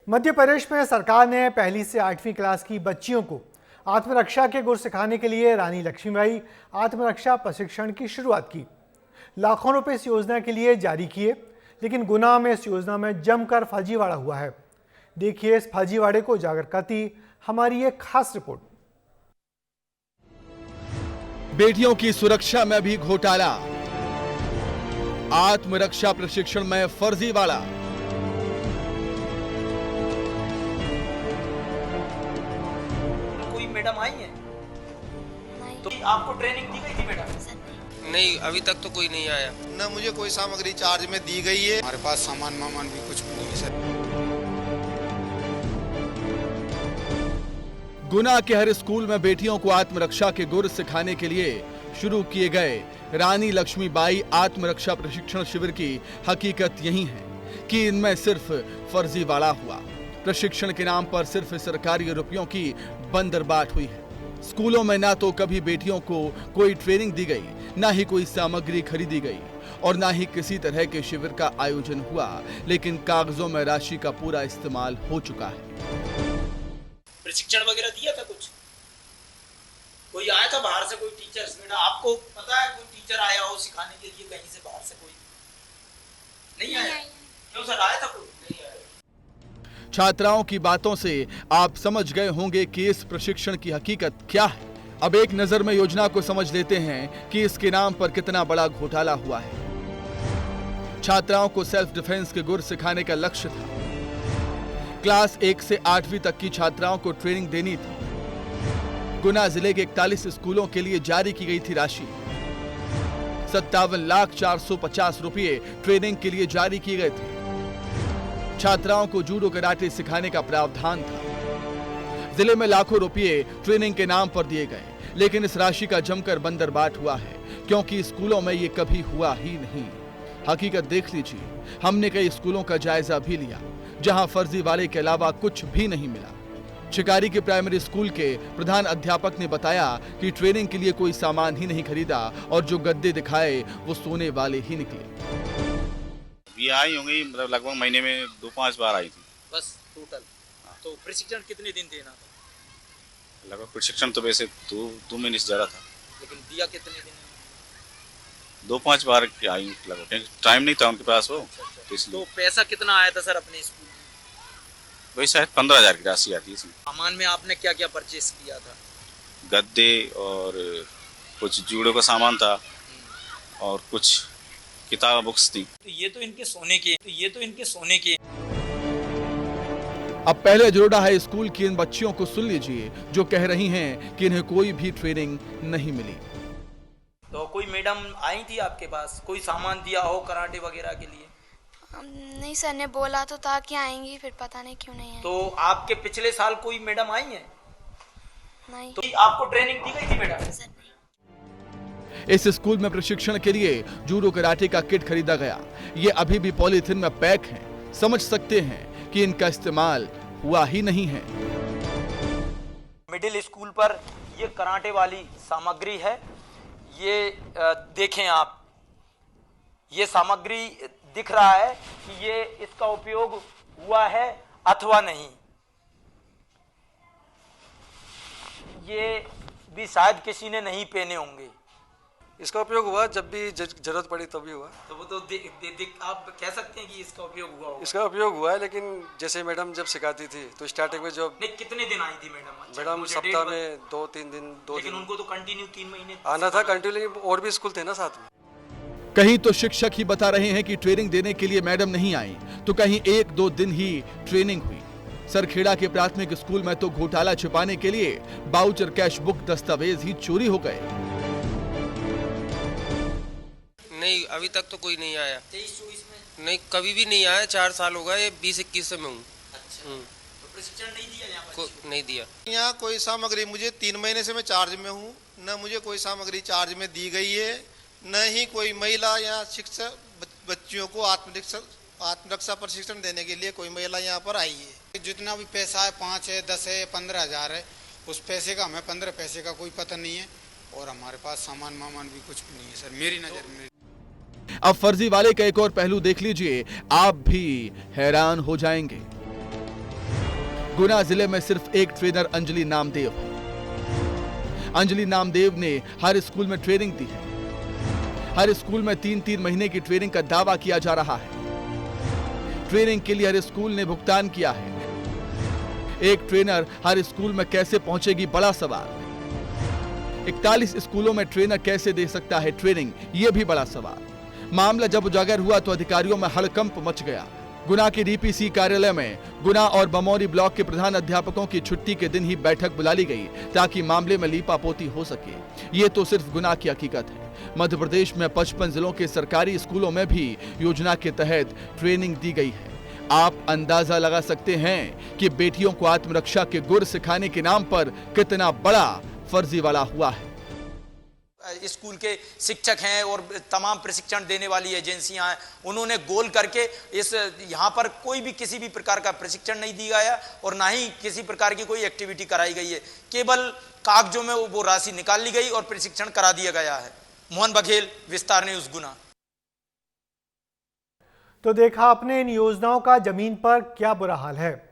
मध्य प्रदेश में सरकार ने पहली से 8वीं क्लास की बच्चियों को आत्मरक्षा के गुर सिखाने के लिए रानी लक्ष्मीबाई आत्मरक्षा प्रशिक्षण की शुरुआत की। लाखों रुपए इस योजना के लिए जारी किए, लेकिन गुना में इस योजना में जमकर फर्जीवाड़ा हुआ है। देखिए इस फर्जीवाड़े को उजागर करती हमारी एक खास रिपोर्ट। बेटियों की सुरक्षा में भी घोटाला, आत्मरक्षा प्रशिक्षण में फर्जीवाड़ा। कोई मैडम आई है? नहीं। तो आपको ट्रेनिंग दी गई थी मैडम? नहीं, अभी तक तो कोई नहीं आया। न मुझे कोई सामग्री चार्ज में दी गई है। हमारे पास सामान भी कुछ नहीं है सर। गुना के हर स्कूल में बेटियों को आत्मरक्षा के गुर सिखाने के लिए शुरू किए गए रानी लक्ष्मीबाई आत्मरक्षा प्रशिक्षण शिविर की हकीकत यही है कि इनमें सिर्फ फर्जीवाड़ा हुआ। प्रशिक्षण के नाम पर सिर्फ सरकारी रुपयों की बंदरबाट हुई है। स्कूलों में ना तो कभी बेटियों को कोई ट्रेनिंग दी गई, ना ही कोई सामग्री खरीदी गई और ना ही किसी तरह के शिविर का आयोजन हुआ, लेकिन कागजों में राशि का पूरा इस्तेमाल हो चुका है। प्रशिक्षण वगैरह दिया था कुछ? कोई आया था बाहर से, कोई टीचर्स? बेटा आपको पता है कोई टीचर आया हो सिखाने के लिए कहीं से बाहर से? कोई नहीं आया? क्यों सर, आया था कोई? नहीं आया। छात्राओं की बातों से आप समझ गए होंगे कि इस प्रशिक्षण की हकीकत क्या है। अब एक नजर में योजना को समझ लेते हैं कि इसके नाम पर कितना बड़ा घोटाला हुआ है। छात्राओं को सेल्फ डिफेंस के गुर सिखाने का लक्ष्य था। क्लास 1 से 8वीं तक की छात्राओं को ट्रेनिंग देनी थी। गुना जिले के 41 स्कूलों के लिए जारी की गई थी राशि। 57,450,000 रुपये ट्रेनिंग के लिए जारी किए गए थे। छात्राओं को जूडो कराटे सिखाने का प्रावधान था। जिले में लाखों रुपये ट्रेनिंग के नाम पर दिए गए, लेकिन इस राशि का जमकर बंदरबाट हुआ है, क्योंकि स्कूलों में ये कभी हुआ ही नहीं। हकीकत देख लीजिए, हमने कई स्कूलों का जायजा भी लिया जहां फर्जीवाड़े के अलावा कुछ भी नहीं मिला। शिकारी के प्राइमरी स्कूल के प्रधान अध्यापक ने बताया कि ट्रेनिंग के लिए कोई सामान ही नहीं खरीदा और जो गद्दे दिखाए वो सोने वाले ही निकले। ये आई होंगी, मतलब लगभग महीने में 2-5 बार आई थी बस टोटल। तो प्रशिक्षण कितने दिन देना था? लगभग प्रशिक्षण तो वैसे 2 महीने से ज्यादा था, लेकिन दिया कितने दिन? 2-5 बार की आई लगभग। टाइम नहीं था उनके पास वो, तो इसलिए। तो पैसा कितना आया था सर अपने स्कूल में? वही शायद 15,000 की राशि आती है इसमें। सामान में आपने क्या क्या परचेस किया था? गद्दे और कुछ जूडो का सामान था और कुछ किताब बुक्स थी। तो ये तो इनके सोने के अब पहले जरोडा हाई स्कूल की इन बच्चियों को सुन लीजिए जो कह रही हैं कि इन्हें कोई भी ट्रेनिंग नहीं मिली। तो कोई मैडम आई थी आपके पास, कोई सामान दिया हो कराटे वगैरह के लिए? नहीं सर ने बोला तो था कि आएंगी, फिर पता नहीं क्यों नहीं आई। तो आपके पिछले साल कोई मैडम आई है? नहीं। तो आपको ट्रेनिंग दी गई थी मैडम? सर नहीं। इस स्कूल में प्रशिक्षण के लिए जूडो कराटे का किट खरीदा गया। ये अभी भी पॉलीथिन में पैक है। समझ सकते हैं कि इनका इस्तेमाल हुआ ही नहीं है। मिडिल स्कूल पर ये कराटे वाली सामग्री है। ये देखें आप, ये सामग्री दिख रहा है कि ये इसका उपयोग हुआ है अथवा नहीं। ये भी शायद किसी ने नहीं पहने होंगे। इसका उपयोग हुआ जब भी जरूरत पड़ी तभी हुआ। तो वो तो आप कह सकते हैं कि इसका उपयोग हुआ होगा। इसका उपयोग हुआ है, लेकिन जैसे मैडम जब सिखाती थी तो स्टार्टिंग में जो नहीं, कितने दिन आई थी मैडम? मैडम सप्ताह में 2-3 दिन लेकिन उनको तो कंटिन्यू 3 महीने आना था कंटिन्यू, और भी स्कूल थे ना साथ में। कहीं तो शिक्षक ही बता रहे हैं कि ट्रेनिंग देने के लिए मैडम नहीं आई, तो कहीं 1-2 दिन ही ट्रेनिंग हुई। सरखेड़ा के प्राथमिक स्कूल में तो घोटाला छिपाने के लिए बाउचर, कैश बुक, दस्तावेज ही चोरी हो गए। नहीं, अभी तक तो कोई नहीं आया। 23-24 में? नहीं, कभी भी नहीं आया। 4 साल हो गए, 20-21 से मैं हूँ। अच्छा। तो प्रशिक्षण नहीं दिया यहाँ पर? नहीं दिया। यहाँ कोई सामग्री, मुझे 3 महीने से मैं चार्ज में हूँ, न मुझे कोई सामग्री चार्ज में दी गई है, न ही कोई महिला या शिक्षक बच्चियों को आत्मरक्षा प्रशिक्षण देने के लिए कोई महिला यहाँ पर आई है। जितना भी पैसा है, 5 है, 10 है, 15,000 है, उस पैसे का हमें 15 पैसे का कोई पता नहीं है, और हमारे पास सामान भी कुछ भी नहीं है सर, मेरी नज़र में। अब फर्जीवाड़े का एक और पहलू देख लीजिए, आप भी हैरान हो जाएंगे। गुना जिले में सिर्फ एक ट्रेनर अंजलि नामदेव है। अंजलि नामदेव ने हर स्कूल में ट्रेनिंग दी है। हर स्कूल में 3-3 महीने की ट्रेनिंग का दावा किया जा रहा है। ट्रेनिंग के लिए हर स्कूल ने भुगतान किया है। एक ट्रेनर हर स्कूल में कैसे पहुंचेगी, बड़ा सवाल। 41 स्कूलों में ट्रेनर कैसे दे सकता है ट्रेनिंग, यह भी बड़ा सवाल। मामला जब उजागर हुआ तो अधिकारियों में हड़कंप मच गया। गुना के डीपीसी कार्यालय में गुना और बमौरी ब्लॉक के प्रधान अध्यापकों की छुट्टी के दिन ही बैठक बुला ली गई ताकि मामले में लीपापोती हो सके। ये तो सिर्फ गुना की हकीकत है। मध्य प्रदेश में 55 जिलों के सरकारी स्कूलों में भी योजना के तहत ट्रेनिंग दी गई है। आप अंदाजा लगा सकते हैं कि बेटियों को आत्मरक्षा के गुर सिखाने के नाम पर कितना बड़ा फर्जीवाड़ा हुआ है। स्कूल के शिक्षक हैं और तमाम प्रशिक्षण देने वाली एजेंसियां हैं, उन्होंने गोल करके इस यहाँ पर कोई भी किसी भी प्रकार का प्रशिक्षण नहीं दिया गया और ना ही किसी प्रकार की कोई एक्टिविटी कराई गई है। केवल कागजों में वो राशि निकाल ली गई और प्रशिक्षण करा दिया गया है। मोहन बघेल, विस्तार न्यूज़, गुना। तो देखा आपने इन योजनाओं का जमीन पर क्या बुरा हाल है।